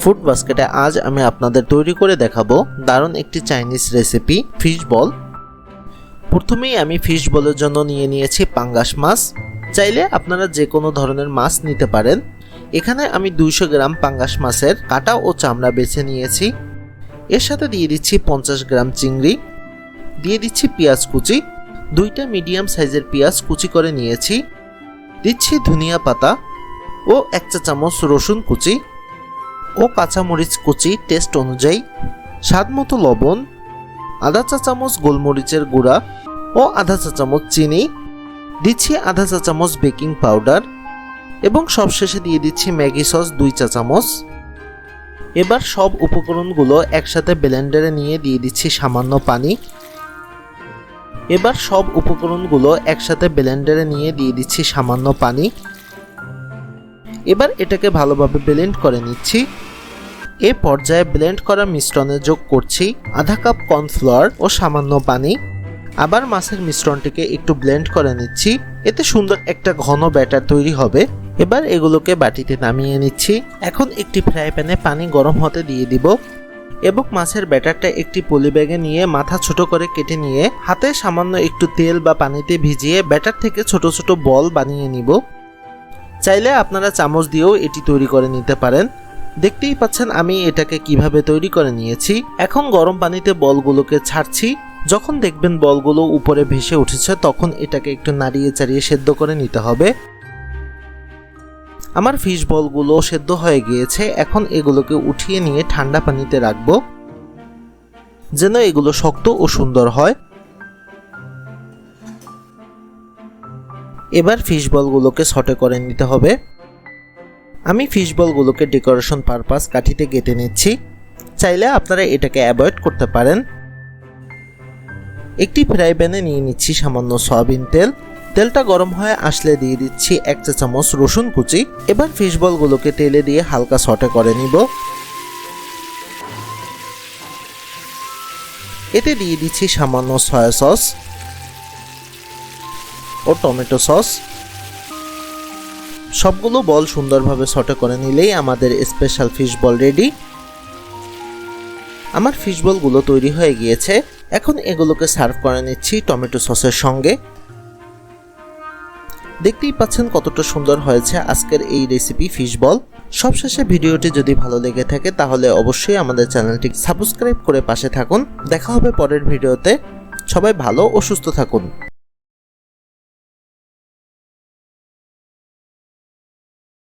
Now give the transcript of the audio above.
Food বাস্কেটে আজ আমি আপনাদের তৈরি করে দেখাবো দারুণ একটি চাইনিজ রেসিপি ফিশ বল। প্রথমেই আমি ফিশ বলের জন্য নিয়ে নিয়েছি পাঙ্গাস মাছ। চাইলে আপনারা যে কোনো ধরনের মাছ নিতে পারেন। এখানে আমি 200 গ্রাম পাঙ্গাস মাছের কাটা ও চামড়া বেছে নিয়েছি। এর সাথে দিয়ে দিচ্ছি 50 গ্রাম চিংড়ি, দিয়ে দিচ্ছি পেঁয়াজ কুচি, 2টা মিডিয়াম সাইজের পেঁয়াজ কুচি করে নিয়েছি, দিচ্ছি ধনিয়া পাতা ও 1 চা চামচ রসুন কুচি ও কাঁচামরিচ কুচি টেস্ট অনুযায়ী, স্বাদ মতো লবণ, আধা চা চামচ গোলমরিচের গুঁড়া ও আধা চা চামচ চিনি, দিচ্ছি আধা চা চামচ বেকিং পাউডার এবং সবশেষে দিয়ে দিচ্ছি ম্যাগি সস 2 চা চামচ। এবার সব উপকরণগুলো একসাথে ব্লেন্ডারে নিয়ে দিয়ে দিচ্ছি সামান্য পানি। এবার এটাকে ভালোভাবে ব্লেন্ড করে নিচ্ছি। এ পর্যায়ে ব্লেন্ড করা মিশ্রণে যোগ করছি আধা কাপ কর্নফ্লাওয়ার ও সামান্য পানি। আবার মাছের মিশ্রণটিকে একটু ব্লেন্ড করে নিচ্ছি। এতে সুন্দর একটা ঘন ব্যাটার তৈরি হবে। এবার এগুলোকে বাটিতে নামিয়ে নিচ্ছি। এখন একটি ফ্রাই প্যানে পানি গরম হতে দিয়ে দিব এবং মাছের ব্যাটারটা একটি পলি ব্যাগে নিয়ে মাথা ছোট করে কেটে নিয়ে হাতে সামান্য একটু তেল বা পানিতে ভিজিয়ে ব্যাটার থেকে ছোট ছোট বল বানিয়ে নিব। চাইলে আপনারা চামচ দিয়েও এটি তৈরি করে নিতে পারেন। দেখতেই পাচ্ছেন আমি এটাকে কিভাবে তৈরি করে নিয়েছি। এখন গরম পানিতে বলগুলোকে ছাড়ছি। যখন দেখবেন বলগুলো উপরে ভেসে উঠেছে তখন এটাকে একটু নাড়িয়ে চাড়িয়ে সেদ্ধ করে নিতে হবে। আমার ফিশ বলগুলো সেদ্ধ হয়ে গিয়েছে। এখন এগুলোকে উঠিয়ে নিয়ে ঠান্ডা পানিতে রাখবো যেন এগুলো শক্ত ও সুন্দর হয়। এবার ফিশ বলগুলোকে সটে করে নিতে হবে। আমি ফিশ বলগুলোকে ডেকোরেশন পারপাস কাঠিতে কেটে নিচ্ছি। চাইলে আপনারা এটাকে অ্যাভয়েড করতে পারেন। একটি ফ্রাই প্যানে নিয়ে নিচ্ছি সামান্য সয়াবিন তেল। তেলটা গরম হয়ে আসলে দিয়ে দিচ্ছি 1 চা চামচ রসুন কুচি। এবার ফিশ বলগুলোকে তেলে দিয়ে হালকা সটে করে নিব। এতে দিয়ে দিচ্ছি সামান্য সয়া সস ও টমেটো সস। সবগুলো বল সুন্দরভাবে সটে করে নিলেই আমাদের স্পেশাল ফিশ বল রেডি। আমার ফিশ বলগুলো তৈরি হয়ে গিয়েছে। এখন এগুলোকে সার্ভ করে নিচ্ছি টমেটো সসের সঙ্গে। দেখতেই পাচ্ছেন কতটা সুন্দর হয়েছে আজকের এই রেসিপি ফিশ বল। সবশেষে ভিডিওটি যদি ভালো লেগে থাকে তাহলে অবশ্যই আমাদের চ্যানেলটি সাবস্ক্রাইব করে পাশে থাকুন। দেখা হবে পরের ভিডিওতে। সবাই ভালো ও সুস্থ থাকুন।